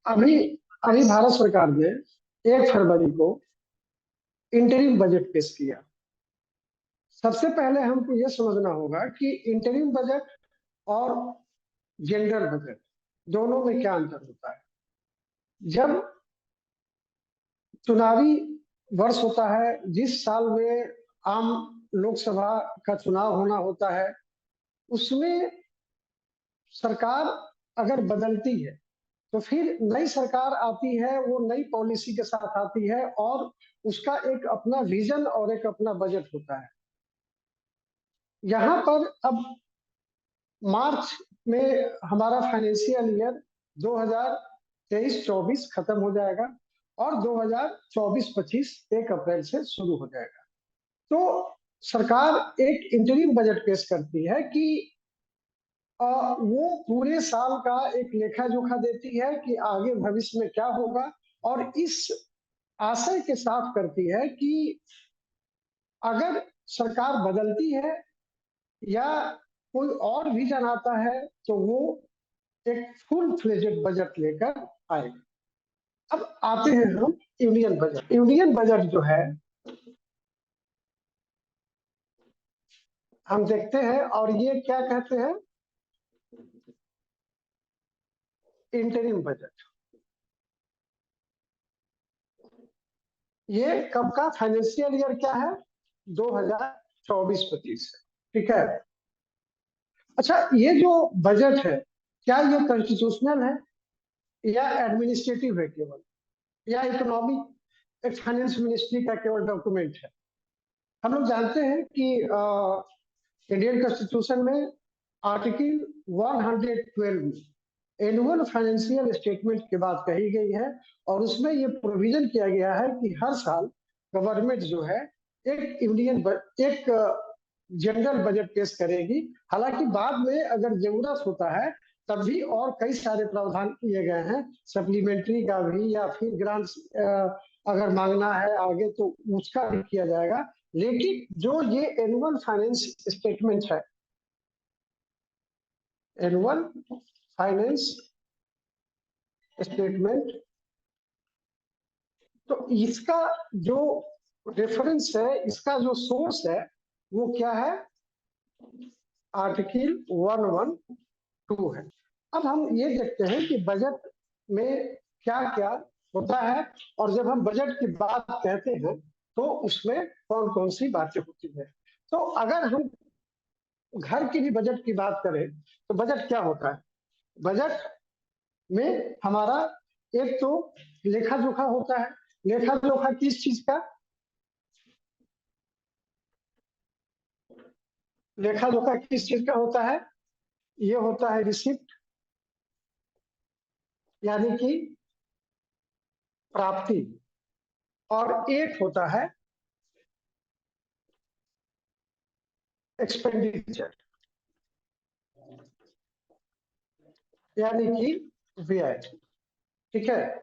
अभी अभी भारत सरकार ने 1 फरवरी को इंटरिम बजट पेश किया। सबसे पहले हमको यह समझना होगा कि इंटरिम बजट और जनरल बजट दोनों में क्या अंतर होता है। जब चुनावी वर्ष होता है, जिस साल में आम लोकसभा का चुनाव होना होता है, उसमें सरकार अगर बदलती है तो फिर नई सरकार आती है, वो नई पॉलिसी के साथ आती है और उसका एक अपना विजन और एक अपना बजट होता है। यहाँ पर अब मार्च में हमारा फाइनेंशियल ईयर 2023-24 खत्म हो जाएगा और 2024-25 1 अप्रैल से शुरू हो जाएगा। तो सरकार एक इंटरिम बजट पेश करती है कि वो पूरे साल का एक लेखा जोखा देती है कि आगे भविष्य में क्या होगा, और इस आशय के साथ करती है कि अगर सरकार बदलती है या कोई और विजन आता है तो वो एक फुल फ्लेजेड बजट लेकर आएगा। अब आते हैं हम यूनियन बजट। यूनियन बजट जो है हम देखते हैं, और ये क्या कहते हैं, इंटरिम बजट। ये कब का फाइनेंशियल ईयर क्या है, 2024-25। ठीक है। अच्छा, ये जो बजट है क्या ये कॉन्स्टिट्यूशनल है या एडमिनिस्ट्रेटिव है केवल, या इकोनॉमिक एक फाइनेंस मिनिस्ट्री का केवल डॉक्यूमेंट है। हम लोग जानते हैं कि इंडियन कॉन्स्टिट्यूशन में आर्टिकल 112 में एनुअल फाइनेंशियल स्टेटमेंट की बात कही गई है, और उसमें ये प्रोविजन किया गया है कि हर साल गवर्नमेंट जो है एक जनरल बजट पेश करेगी। हालांकि बाद में अगर जरूरत होता है तब भी और कई सारे प्रावधान किए गए हैं, सप्लीमेंट्री का भी, या फिर ग्रांट्स अगर मांगना है आगे तो उसका भी किया जाएगा। लेकिन जो ये एनुअल फाइनेंस स्टेटमेंट है, एनुअल फाइनेंस स्टेटमेंट, तो इसका जो रेफरेंस है, इसका जो सोर्स है वो क्या है, आर्टिकल 112 है। अब हम ये देखते हैं कि बजट में क्या क्या होता है, और जब हम बजट की बात कहते हैं तो उसमें कौन कौन सी बातें होती है। तो अगर हम घर की भी बजट की बात करें तो बजट क्या होता है। बजट में हमारा एक तो लेखा जोखा होता है। लेखा जोखा किस चीज का, लेखा जोखा किस चीज का होता है, ये होता है रिसिप्ट, यानी कि प्राप्ति, और एक होता है एक्सपेंडिचर, यानी कि व्यय। ठीक है।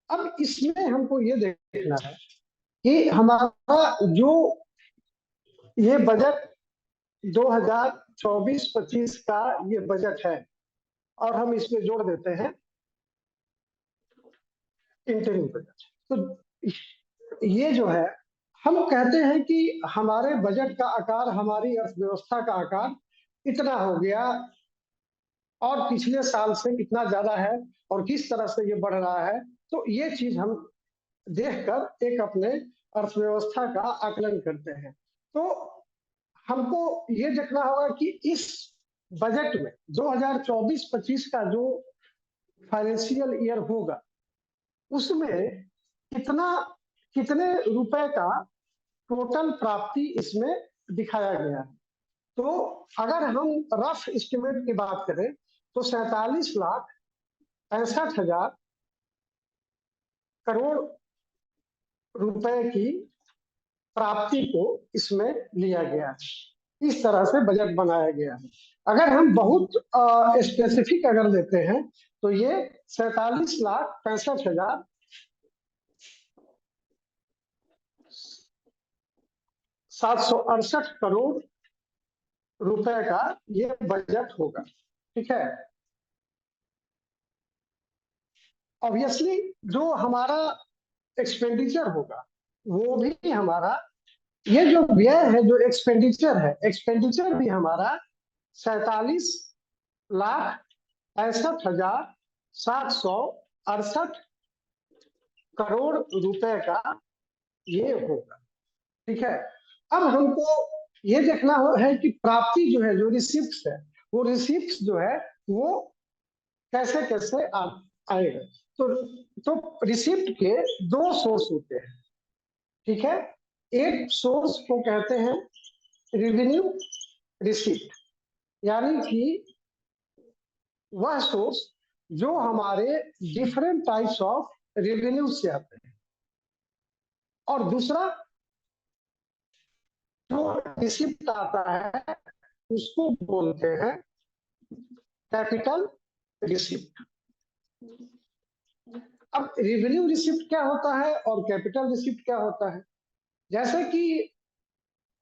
अब इसमें हमको ये देखना है कि हमारा जो ये बजट 2024-25 का ये बजट है, और हम इसमें जोड़ देते हैं इंटरिम बजट। तो ये जो है, हम कहते हैं कि हमारे बजट का आकार, हमारी अर्थव्यवस्था का आकार इतना हो गया और पिछले साल से कितना ज्यादा है और किस तरह से ये बढ़ रहा है। तो ये चीज हम देखकर एक अपने अर्थव्यवस्था का आकलन करते हैं। तो हमको ये देखना होगा कि इस बजट में 2024-25 का जो फाइनेंशियल ईयर होगा उसमें कितना, कितने रुपए का टोटल प्राप्ति इसमें दिखाया गया है। तो अगर हम रफ एस्टिमेट की बात करें तो 47,65,000 करोड़ रुपए की प्राप्ति को इसमें लिया गया है। इस तरह से बजट बनाया गया है। अगर हम बहुत स्पेसिफिक अगर लेते हैं तो ये 47,65,000 768 करोड़ रुपए का ये बजट होगा। ठीक है। ऑब्वियसली जो हमारा एक्सपेंडिचर होगा वो भी हमारा, ये जो व्यय है, जो एक्सपेंडिचर है, एक्सपेंडिचर भी हमारा 47,65,768 करोड़ रुपए का ये होगा। ठीक है। अब हमको ये देखना है कि प्राप्ति जो है, जो रिसिप्ट है, वो रिसिप्ट जो है वो कैसे कैसे आएगा। तो रिसिप्ट के दो सोर्स होते हैं। ठीक है। एक सोर्स को कहते हैं रेवेन्यू रिसिप्ट, यानी कि वह सोर्स जो हमारे डिफरेंट टाइप्स ऑफ रेवेन्यू से आते हैं, और दूसरा जो रिसिप्ट आता है उसको बोलते हैं कैपिटल रिसिप्ट। अब रेवेन्यू रिसिप्ट क्या होता है और कैपिटल रिसिप्ट क्या होता है? जैसे कि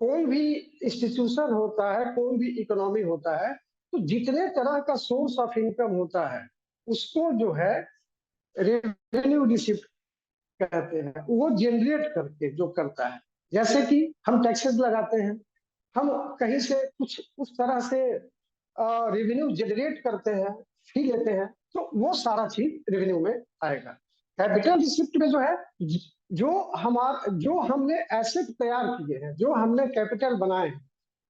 कोई भी इंस्टीट्यूशन होता है, कोई भी इकोनॉमी होता है, तो जितने तरह का सोर्स ऑफ इनकम होता है उसको जो है रेवेन्यू रिसिप्ट कहते हैं। वो जनरेट करके जो करता है, जैसे कि हम टैक्सेस लगाते हैं, हम कहीं से कुछ उस तरह से रेवेन्यू जनरेट करते हैं, फी लेते हैं, तो वो सारा चीज रेवेन्यू में आएगा। कैपिटल रिसिप्ट में जो है, जो हमने एसेट तैयार किए हैं, जो हमने कैपिटल बनाए हैं,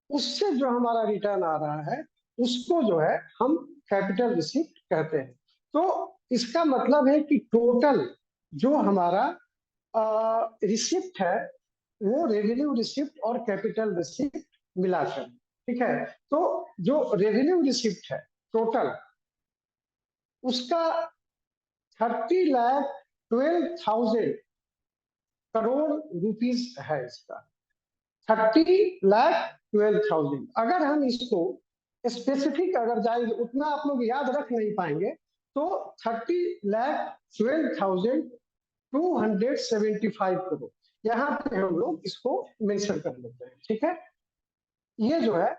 उससे जो हमारा रिटर्न आ रहा है उसको जो है हम कैपिटल रिसिप्ट कहते हैं। तो इसका मतलब है कि टोटल जो हमारा रिसिप्ट है वो रेवेन्यू रिसिप्ट और कैपिटल रिसिप्ट मिलाकर। ठीक है। तो जो रेवेन्यू रिसिप्ट है टोटल, उसका 30,12,000 करोड़ रुपीस है। इसका 30,12,000। अगर हम इसको स्पेसिफिक अगर जाएंगे, उतना आप लोग याद रख नहीं पाएंगे, तो 30,12,275 करोड़ यहाँ पे हम लोग इसको मेंशन कर लेते हैं। ठीक है। ये जो है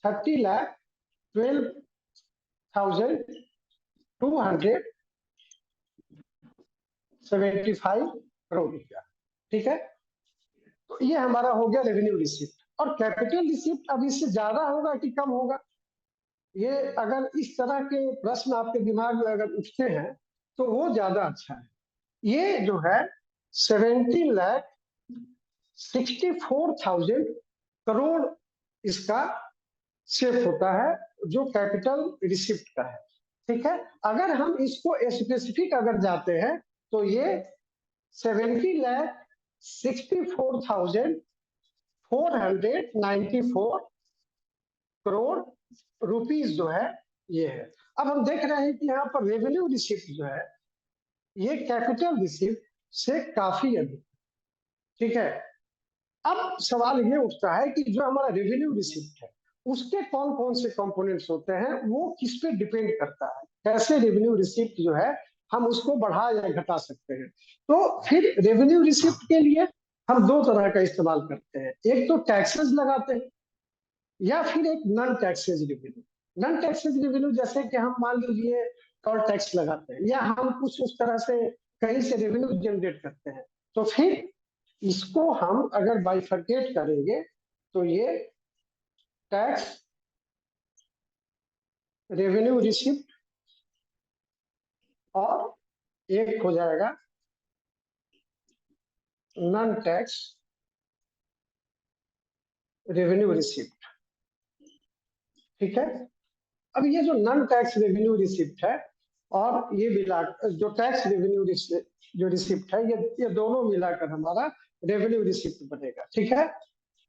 30,12,275 करोड़ रुपया। ठीक है। तो ये हमारा हो गया रेवेन्यू रिसिप्ट। और कैपिटल रिसिप्ट अब इससे ज्यादा होगा कि कम होगा, ये अगर इस तरह के प्रश्न आपके दिमाग में अगर उठते हैं तो वो ज्यादा अच्छा है। ये जो है 17,64,000 करोड़ इसका शेप होता है, जो कैपिटल रिसिप्ट का है। ठीक है। अगर हम इसको स्पेसिफिक अगर जाते हैं तो ये 70,64,494 करोड़ रुपीस जो है ये है। अब हम देख रहे हैं कि यहाँ पर रेवेन्यू रिसिप्ट जो है ये कैपिटल रिसिप्ट से काफी अधिक। ठीक है। अब सवाल ये उठता है कि जो हमारा रेवेन्यू रिसिप्ट है उसके कौन कौन से कंपोनेंट्स होते हैं, वो किस पे डिपेंड करता है, कैसे रेवेन्यू रिसिप्ट जो है हम उसको बढ़ा या घटा सकते हैं। तो फिर रेवेन्यू रिसिप्ट के लिए हम दो तरह का इस्तेमाल करते हैं। एक तो टैक्सेस लगाते हैं, या फिर एक non taxes revenue. Non taxes revenue जैसे कि हम मान लीजिए टोल टैक्स लगाते हैं, या हम कुछ उस तरह से कहीं से रेवेन्यू जनरेट करते हैं, तो फिर इसको हम अगर बाइफरकेट करेंगे तो ये टैक्स रेवेन्यू रिसिप्ट और एक हो जाएगा नॉन टैक्स रेवेन्यू रिसिप्ट। ठीक है। अब ये जो नॉन टैक्स रेवेन्यू रिसिप्ट है और ये मिला जो टैक्स रेवेन्यू जो रिसिप्ट है, ये दोनों मिलाकर हमारा रेवेन्यू रिसिप्ट बनेगा। ठीक है।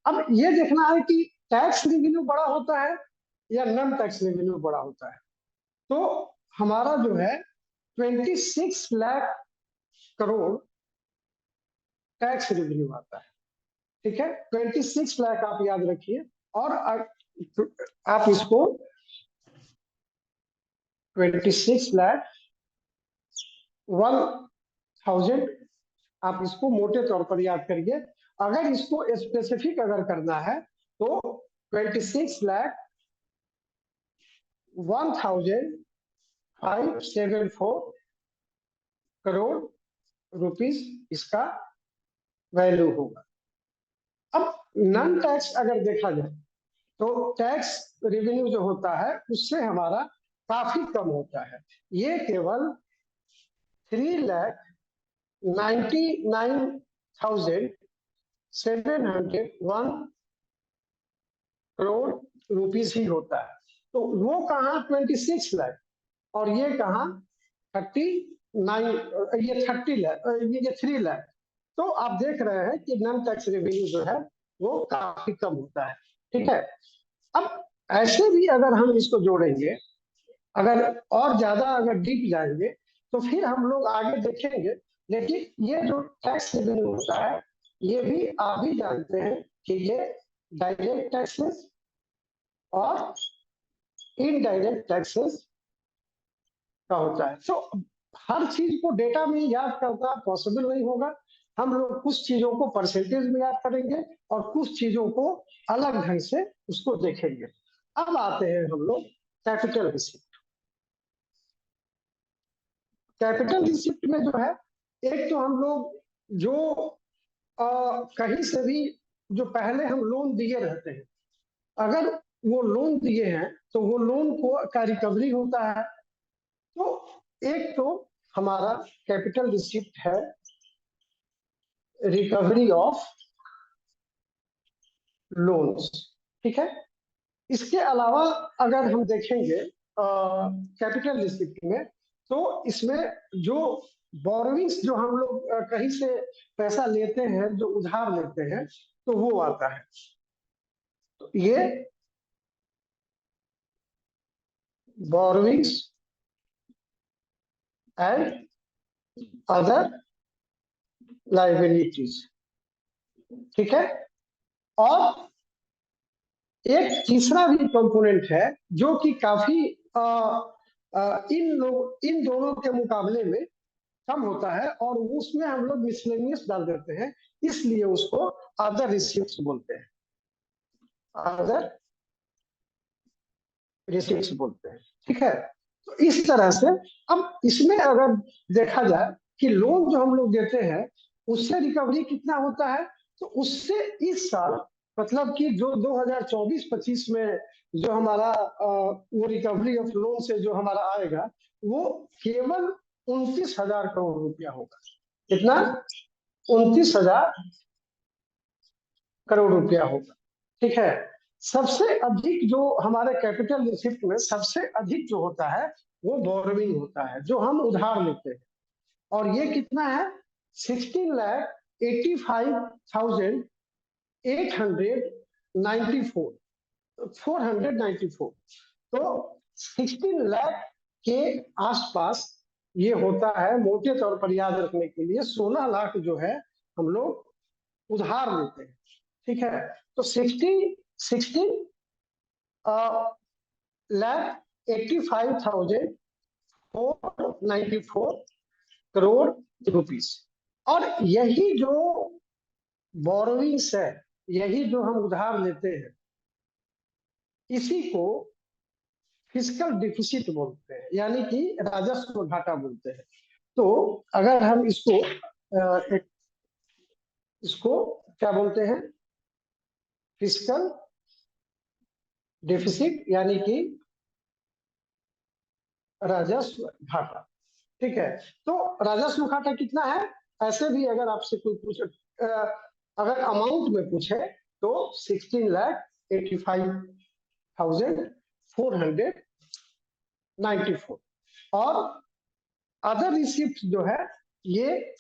अब ये देखना है कि टैक्स रेवेन्यू बड़ा होता है या नॉन टैक्स रेवेन्यू बड़ा होता है। तो हमारा जो है 26 लाख करोड़ टैक्स रेवेन्यू आता है। ठीक है। 26 लाख आप याद रखिए, और आप इसको 26,01,000 आप इसको मोटे तौर पर याद करिए। अगर इसको स्पेसिफिक अगर करना है तो 26,01,574 करोड़ रुपीस इसका वैल्यू होगा। अब नॉन टैक्स अगर देखा जाए तो टैक्स रेवेन्यू जो होता है उससे हमारा काफी कम होता है। ये केवल 3,99,701 करोड़ रुपीस ही होता है। तो वो कहाँ 26 लाख और ये कहाँ 39, ये 30 लाख, ये 3 लाख। तो आप देख रहे हैं कि नॉन टैक्स रेवेन्यू जो है वो काफी कम होता है। ठीक है, अब ऐसे भी अगर हम इसको जोड़ेंगे, अगर और ज्यादा अगर डीप जाएंगे तो फिर हम लोग आगे देखेंगे। लेकिन ये जो टैक्स रेवेन्यू होता है ये भी आप भी जानते हैं कि ये डायरेक्ट टैक्सेस और इनडायरेक्ट टैक्सेस का होता है। तो हर चीज को डेटा में याद करना पॉसिबल नहीं होगा। हम लोग कुछ चीजों को परसेंटेज में याद करेंगे और कुछ चीजों को अलग ढंग से उसको देखेंगे। अब आते हैं हम लोग कैपिटल रिसिप्ट। कैपिटल रिसिप्ट में जो है, एक तो हम लोग जो कहीं से भी जो पहले हम लोन दिए रहते हैं, अगर वो लोन दिए हैं तो वो लोन को का रिकवरी होता है। तो एक तो हमारा कैपिटल रिसिप्ट है रिकवरी ऑफ लोन्स। ठीक है, इसके अलावा अगर हम देखेंगे कैपिटल रिसिप्ट में, तो इसमें जो बोरोविंग्स जो हम लोग कहीं से पैसा लेते हैं, जो उधार लेते हैं, तो वो आता है। तो ये बोरोविंग्स एंड अदर लाइबिलिटीज। ठीक है, और एक तीसरा भी कंपोनेंट है जो कि काफी इन दोनों के मुकाबले में कम होता है, और उसमें हम लोग मिसलेनियस डाल देते हैं, इसलिए उसको अदर रिसिप्ट्स बोलते हैं। अदर रिसिप्ट्स बोलते हैं। ठीक है, तो इस तरह से अब इसमें अगर देखा जाए कि लोन जो हम लोग देते हैं उससे रिकवरी कितना होता है, तो उससे इस साल मतलब कि जो 2024-25 में जो हमारा वो रिकवरी ऑफ लोन से जो हमारा आएगा वो केवल 29,000 करोड़ रुपया होगा। कितना? 29,000 करोड़ रुपया होगा। ठीक है, सबसे अधिक जो हमारे कैपिटल रिसिप्ट में सबसे अधिक जो होता है वो बोरोविंग होता है, जो हम उधार लेते हैं, और ये कितना है? 16,85,894 तो 16 लाख के आसपास ये होता है। मोटे तौर पर याद रखने के लिए 16 लाख जो है हम लोग उधार लेते हैं। ठीक है, तो 16,85,494 करोड़ रुपीस। और यही जो बोरोविंग्स है, यही जो हम उधार लेते हैं, इसी को फिस्कल डिफिसिट बोलते हैं, यानी कि राजस्व घाटा बोलते हैं। तो अगर हम इसको क्या बोलते हैं? फिस्कल डिफिसिट यानी कि राजस्व घाटा। ठीक है, तो राजस्व घाटा कितना है? ऐसे भी अगर आपसे कोई पूछे, अगर अमाउंट में पूछे तो 16,85,494 और अदर रिसिप्ट जो है ये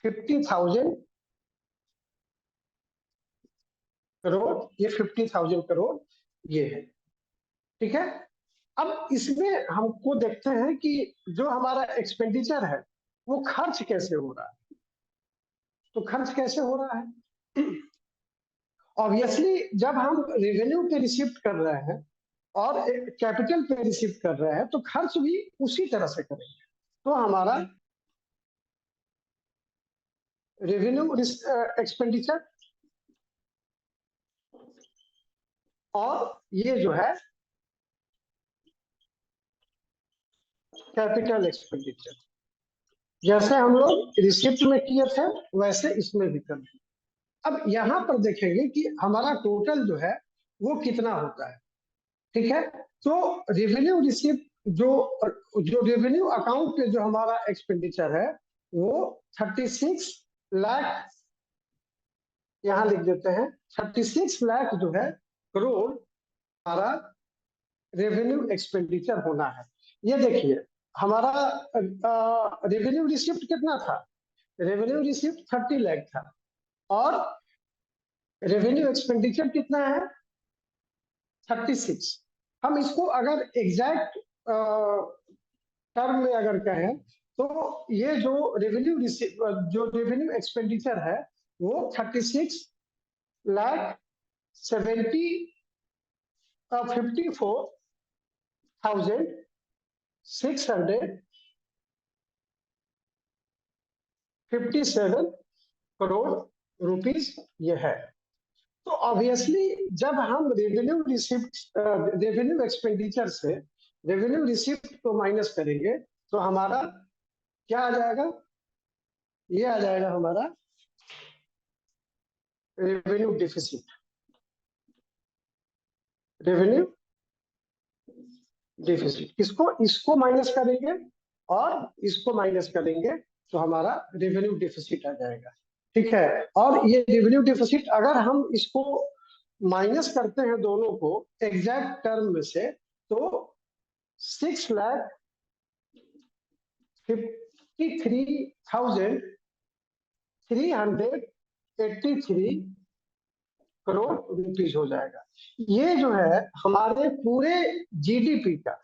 50,000 करोड़, ये 50,000 करोड़ ये है। ठीक है, अब इसमें हमको देखते हैं कि जो हमारा एक्सपेंडिचर है वो खर्च कैसे हो रहा है। तो खर्च कैसे हो रहा है? ऑब्वियसली जब हम रेवेन्यू पे रिसिप्ट कर रहे हैं और कैपिटल पे रिसिप्ट कर रहे हैं तो खर्च भी उसी तरह से करेंगे। तो हमारा रेवेन्यू एक्सपेंडिचर और ये जो है कैपिटल एक्सपेंडिचर, जैसे हम लोग रिसिप्ट में किए थे वैसे इसमें भी कर दें। अब यहाँ पर देखेंगे कि हमारा टोटल जो है वो कितना होता है। ठीक है, तो रेवेन्यू रिसिप्ट जो जो रेवेन्यू अकाउंट पे जो हमारा एक्सपेंडिचर है वो 36 लाख, यहाँ लिख देते हैं 36 लाख जो है करोड़ हमारा रेवेन्यू एक्सपेंडिचर होना है। ये देखिए हमारा रेवेन्यू रिसिप्ट कितना था, रेवेन्यू रिसिप्ट 30 लाख था और रेवेन्यू एक्सपेंडिचर कितना है 36। हम इसको अगर एग्जैक्ट टर्म में अगर कहें तो ये जो रेवेन्यू जो रेवेन्यू एक्सपेंडिचर है वो 36 लाख 54,657 करोड़ रुपीस ये है। तो ऑब्वियसली जब हम रेवेन्यू रिसिप्ट रेवेन्यू एक्सपेंडिचर से रेवेन्यू रिसिप्ट को माइनस करेंगे तो हमारा क्या आ जाएगा, ये आ जाएगा हमारा रेवेन्यू डिफिसिट। रेवेन्यू डिफिसिट इसको इसको माइनस करेंगे और इसको माइनस करेंगे तो हमारा रेवेन्यू डिफिसिट आ जाएगा। ठीक है, और ये रेवेन्यू डिफिसिट अगर हम इसको माइनस करते हैं दोनों को एग्जैक्ट टर्म में से तो 6,53,383 करोड़ रुपीस हो जाएगा। ये जो है हमारे पूरे जीडीपी का,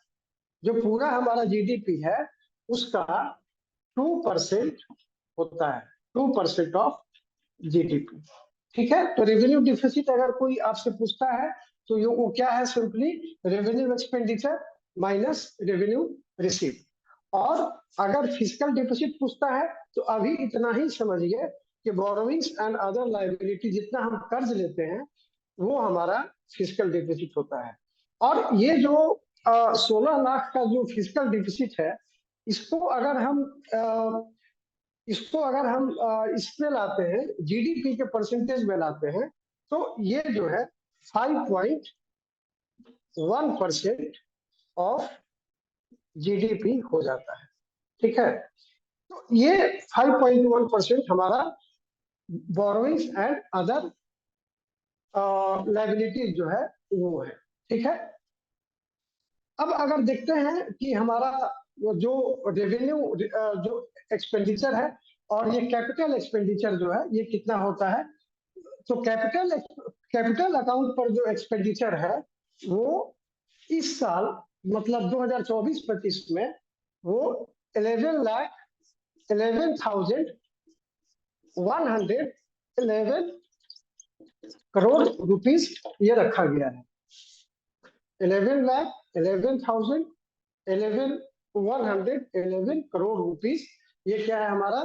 जो पूरा हमारा जीडीपी है उसका 2% होता है, 2% ऑफ जीडीपी। ठीक है, तो रेवेन्यू डिफिसिट अगर कोई आपसे पूछता है तो ये वो क्या है, simply revenue expenditure minus revenue receive. और अगर फिजिकल डिफिसिट पूछता है तो अभी इतना ही समझिए कि बोरोविंग्स एंड अदर लाइबिलिटी जितना हम कर्ज लेते हैं वो हमारा फिजिकल डिफिसिट होता है। और ये जो 16 लाख का जो फिजिकल डिफिसिट है इसको अगर हम इस पे लाते हैं जीडीपी के परसेंटेज में लाते हैं तो ये जो है 5.1% ऑफ जीडीपी हो जाता है। ठीक है, तो ये 5.1% हमारा बोरोइंग्स एंड अदर लाइबिलिटीज जो है वो है। ठीक है, अब अगर देखते हैं कि हमारा जो रेवेन्यू जो एक्सपेंडिचर है और ये कैपिटल एक्सपेंडिचर जो है ये कितना होता है, तो कैपिटल अकाउंट पर जो एक्सपेंडिचर है वो इस साल मतलब 2024-25 में वो 11,111 करोड़ रुपीस ये रखा गया है। 11,111 करोड़ रुपीस ये क्या है हमारा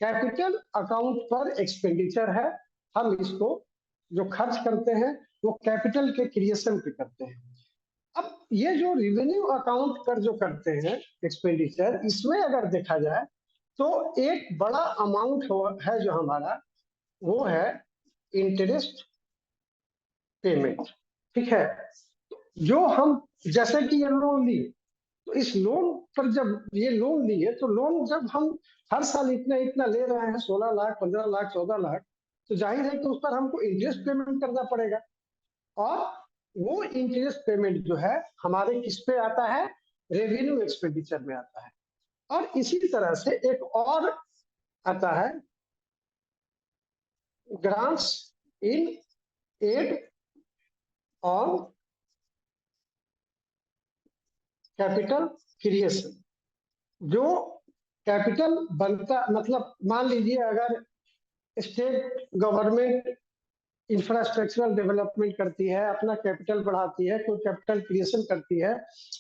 कैपिटल अकाउंट पर एक्सपेंडिचर है। हम इसको जो खर्च करते हैं वो कैपिटल के क्रिएशन पे करते हैं। अब ये जो रेवेन्यू अकाउंट पर जो करते हैं एक्सपेंडिचर, इसमें अगर देखा जाए तो एक बड़ा अमाउंट है जो हमारा वो है इंटरेस्ट पेमेंट। ठीक है, जो हम जैसे कि ये लोन लिए तो इस लोन पर जब ये लोन लिए तो लोन जब हम हर साल इतना इतना ले रहे हैं 16 लाख 15 लाख 14 लाख, तो जाहिर है कि उस पर हमको इंटरेस्ट पेमेंट करना पड़ेगा। और वो इंटरेस्ट पेमेंट जो है हमारे किस पे आता है, रेवेन्यू एक्सपेंडिचर में आता है। और इसी तरह से एक और आता है grants in aid on capital creation. जो कैपिटल बनता मतलब मान लीजिए अगर स्टेट गवर्नमेंट इंफ्रास्ट्रक्चरल डेवलपमेंट करती है, अपना कैपिटल बढ़ाती है, कोई कैपिटल क्रिएशन करती है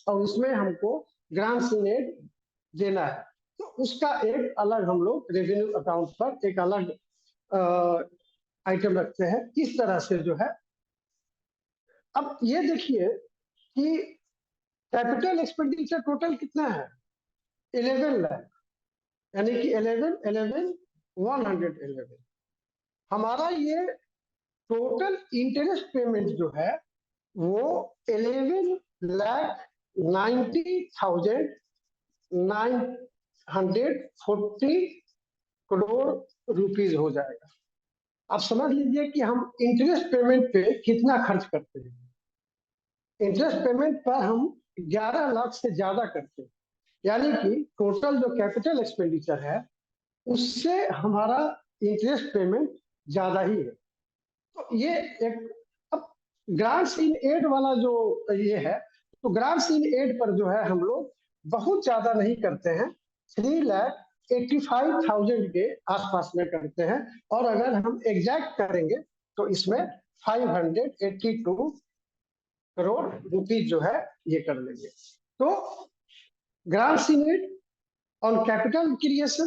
और उसमें हमको ग्रांट्स इन एड देना है तो उसका एक अलग हम लोग रेवेन्यू अकाउंट पर एक अलग आइटम रखते हैं। इस तरह से जो है, अब ये देखिए कि कैपिटल एक्सपेंडिचर टोटल कितना है 11 लाख यानी कि 11 11 111। हमारा ये टोटल इंटरेस्ट पेमेंट जो है वो 11,90,940 करोड़ रुपीज हो जाएगा। आप समझ लीजिए कि हम इंटरेस्ट पेमेंट पे कितना खर्च करते हैं। इंटरेस्ट पेमेंट पर हम 11 लाख से ज्यादा करते हैं, यानी कि टोटल जो कैपिटल एक्सपेंडिचर है उससे हमारा इंटरेस्ट पेमेंट ज्यादा ही है। तो ये एक, अब ग्रांट्स इन एड वाला जो ये है, तो ग्रांट्स इन एड पर जो है हम लोग बहुत ज्यादा नहीं करते हैं, 3,85,000 के आसपास में करते हैं। और अगर हम एग्जैक्ट करेंगे तो इसमें 582 करोड़ रुपीज जो है ये कर लेंगे। तो grants in aid on capital creation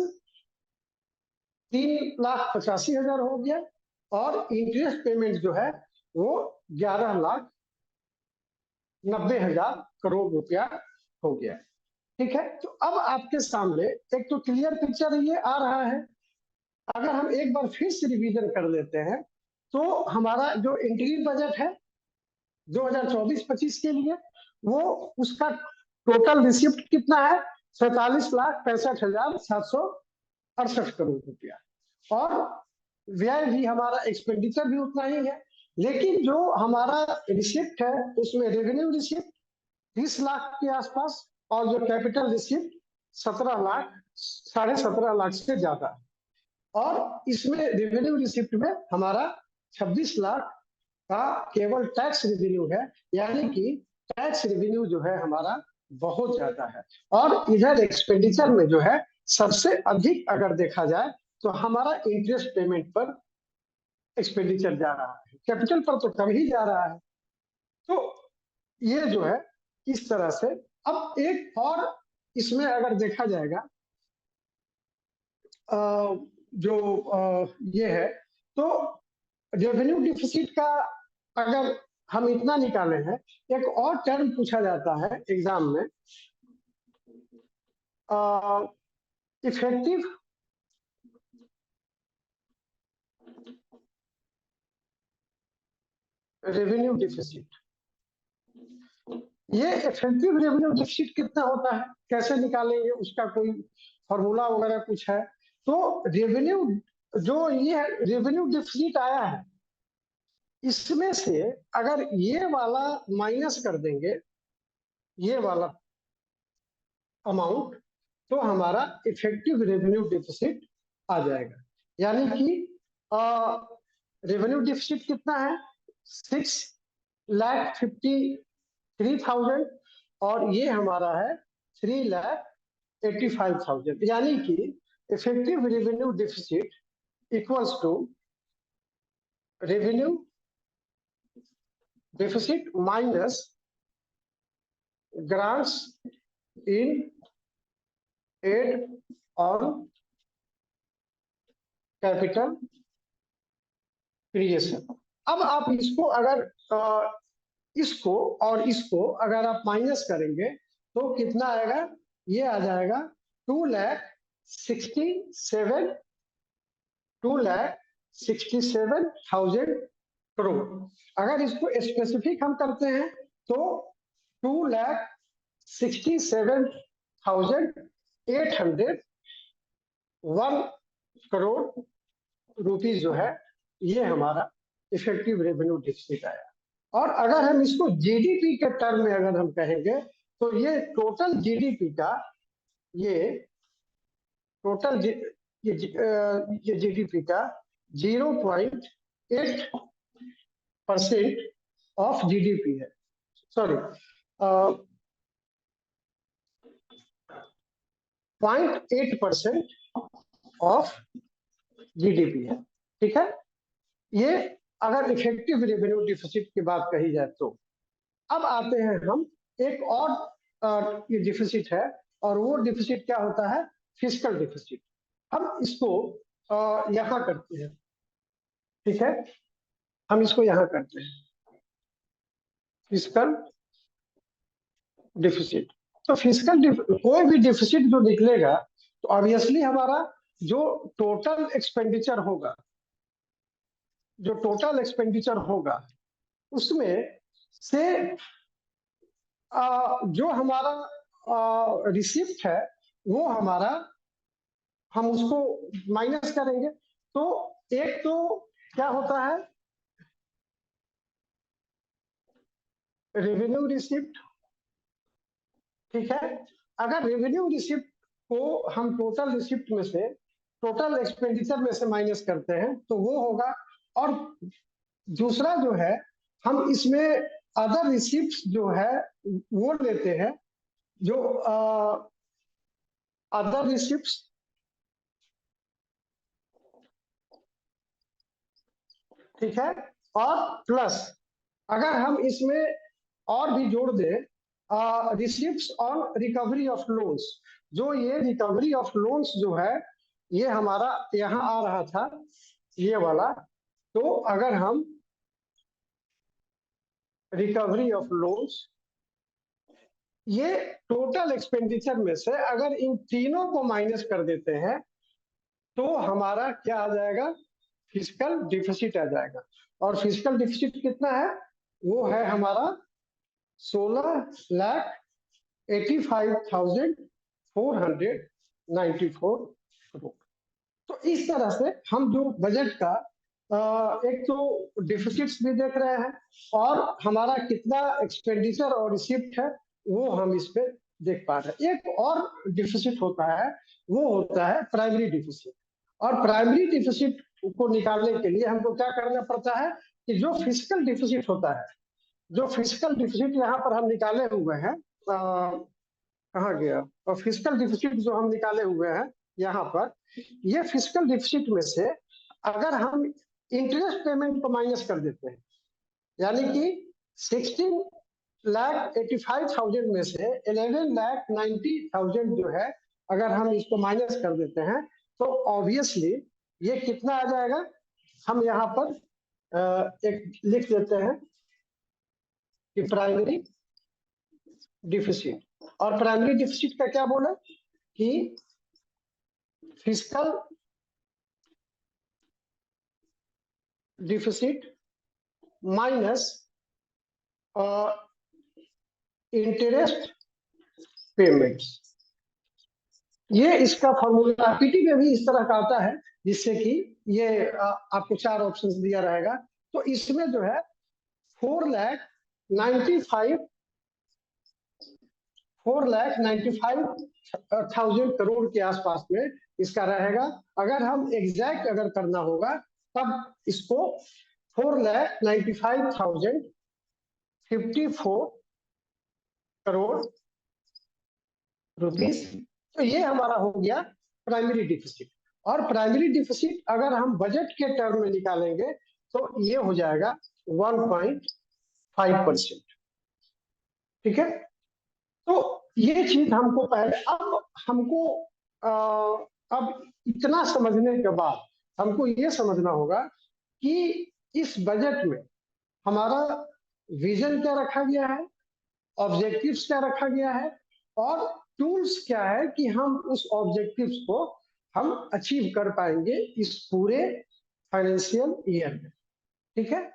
3,85,000 हो गया, और इंटरेस्ट पेमेंट जो है वो 11,90,000 करोड़ रुपया हो गया। ठीक है, तो अब आपके सामने एक तो क्लियर पिक्चर ये आ रहा है। अगर हम एक बार फिर से रिवीजन कर लेते हैं तो हमारा जो इंटीरियर बजट है 2024-25 के लिए, वो उसका टोटल रिसिप्ट कितना है, 47,65,768 करोड़ रुपया, और व्यय भी हमारा एक्सपेंडिचर भी उतना ही है। लेकिन जो हमारा रिसिप्ट है उसमें रेवेन्यू रिसिप्ट 30 लाख के आसपास, और जो कैपिटल रिसिप्ट 17 लाख, 17.5 लाख से ज्यादा है। और इसमें रेवेन्यू रिसिप्ट में हमारा 26 लाख का केवल टैक्स रेवेन्यू है, यानी कि टैक्स रेवेन्यू जो है हमारा बहुत ज्यादा है। और इधर एक्सपेंडिचर में जो है सबसे अधिक अगर देखा जाए तो हमारा इंटरेस्ट पेमेंट पर एक्सपेंडिचर जा रहा है, कैपिटल पर तो कम ही जा रहा है। तो ये जो है इस तरह से। अब एक और इसमें अगर देखा जाएगा जो ये है, तो रेवेन्यू डिफिसिट का अगर हम इतना निकाले हैं, एक और टर्म पूछा जाता है एग्जाम में, इफेक्टिव रेवेन्यू डिफिसिट। ये इफेक्टिव रेवेन्यू डिफिसिट कितना होता है, कैसे निकालेंगे, उसका कोई फॉर्मूला वगैरह कुछ है? तो रेवेन्यू जो ये रेवेन्यू डिफिसिट आया है, इसमें से अगर ये वाला माइनस कर देंगे, ये वाला अमाउंट, तो हमारा इफेक्टिव रेवेन्यू डिफिसिट आ जाएगा। यानी कि रेवेन्यू डिफिसिट कितना है, 6,53,000, और ये हमारा है 3,85,000। यानी कि effective revenue deficit equals to revenue deficit minus grants in aid on capital creation. अब आप इसको अगर इसको और इसको अगर आप माइनस करेंगे तो कितना आएगा, ये आ जाएगा 2,67,000 करोड़। अगर इसको स्पेसिफिक हम करते हैं तो 2,67,801 करोड़ रुपीज जो है ये हमारा इफेक्टिव रेवेन्यू डिफिसिट आया। और अगर हम इसको जीडीपी के टर्म में अगर हम कहेंगे तो ये टोटल जीडीपी का, ये टोटल ये जीडीपी का 0.8% ऑफ जीडीपी है, सॉरी 0.8% ऑफ जीडीपी है। ठीक है, ये अगर इफेक्टिव रेवेन्यू डिफिसिट की बात कही जाए तो। अब आते हैं हम एक और ये डिफिसिट है, और वो डिफिसिट क्या होता है, फिस्कल डिफिसिट। हम इसको यहां करते हैं, ठीक है, हम इसको यहां करते हैं फिस्कल डिफिसिट। तो फिस्कल कोई भी डिफिसिट जो निकलेगा तो ऑब्वियसली हमारा जो टोटल एक्सपेंडिचर होगा उसमें से जो हमारा रिसिप्ट है वो हमारा हम उसको माइनस करेंगे। तो एक तो क्या होता है रेवेन्यू रिसिप्ट, ठीक है। अगर रेवेन्यू रिसिप्ट को हम टोटल एक्सपेंडिचर में से माइनस करते हैं तो वो होगा। और दूसरा जो है हम इसमें अदर रिसिप्ट जो है वो लेते हैं, जो अदर रिसिप्ट, ठीक है। और प्लस अगर हम इसमें और भी जोड़ दें receipts on recovery of loans, जो ये रिकवरी ऑफ लोन्स जो है ये हमारा यहाँ आ रहा था ये वाला। तो अगर हम रिकवरी ऑफ लोन्स ये टोटल एक्सपेंडिचर में से अगर इन तीनों को माइनस कर देते हैं तो हमारा क्या आ जाएगा, फिस्कल डिफिसिट आ जाएगा। और फिस्कल डिफिसिट कितना है, वो है हमारा 16,85,494 करोड़। तो इस तरह से हम जो बजट का एक तो डिफिसिट्स भी देख रहे हैं और हमारा कितना एक्सपेंडिचर और रिसिप्ट है वो हम इस पे देख पा रहे हैं। एक और डिफिसिट होता है, वो होता है प्राइमरी डिफिसिट। और प्राइमरी डिफिसिट को निकालने के लिए हमको क्या करना पड़ता है कि जो फिस्कल डिफिसिट होता है, जो फिस्कल डिफिसिट यहाँ पर हम निकाले हुए हैं, कहाँ गया, और फिस्कल डिफिसिट जो हम निकाले हुए हैं यहाँ पर, ये फिस्कल डिफिसिट में से अगर हम इंटरेस्ट पेमेंट को माइनस कर देते हैं, यानी कि 16,85,000 में से 11,90,000 जो है अगर हम इसको माइनस कर देते हैं तो ऑब्वियसली ये कितना आ जाएगा। हम यहाँ पर एक लिख देते हैं कि प्राइमरी डिफिसिट। और प्राइमरी डिफिसिट का क्या बोला कि fiscal deficit minus interest payments. ये इसका फॉर्मूला पीटी में भी इस तरह का आता है, जिससे कि ये आपको 4 ऑप्शन दिया रहेगा। तो इसमें जो है 4,95,000 करोड़ के आसपास में इसका रहेगा। अगर हम एग्जैक्ट अगर करना होगा तब इसको 4,95,054 करोड़ रुपीस। तो ये हमारा हो गया प्राइमरी डिफिसिट। और प्राइमरी डिफिसिट अगर हम बजट के टर्म में निकालेंगे तो ये हो जाएगा 1.5%, ठीक है। तो ये चीज हमको पहले, अब इतना समझने के बाद हमको ये समझना होगा कि इस बजट में हमारा विजन क्या रखा गया है, ऑब्जेक्टिव्स क्या रखा गया है, और टूल्स क्या है कि हम उस ऑब्जेक्टिव्स को हम अचीव कर पाएंगे इस पूरे फाइनेंशियल ईयर में, ठीक है।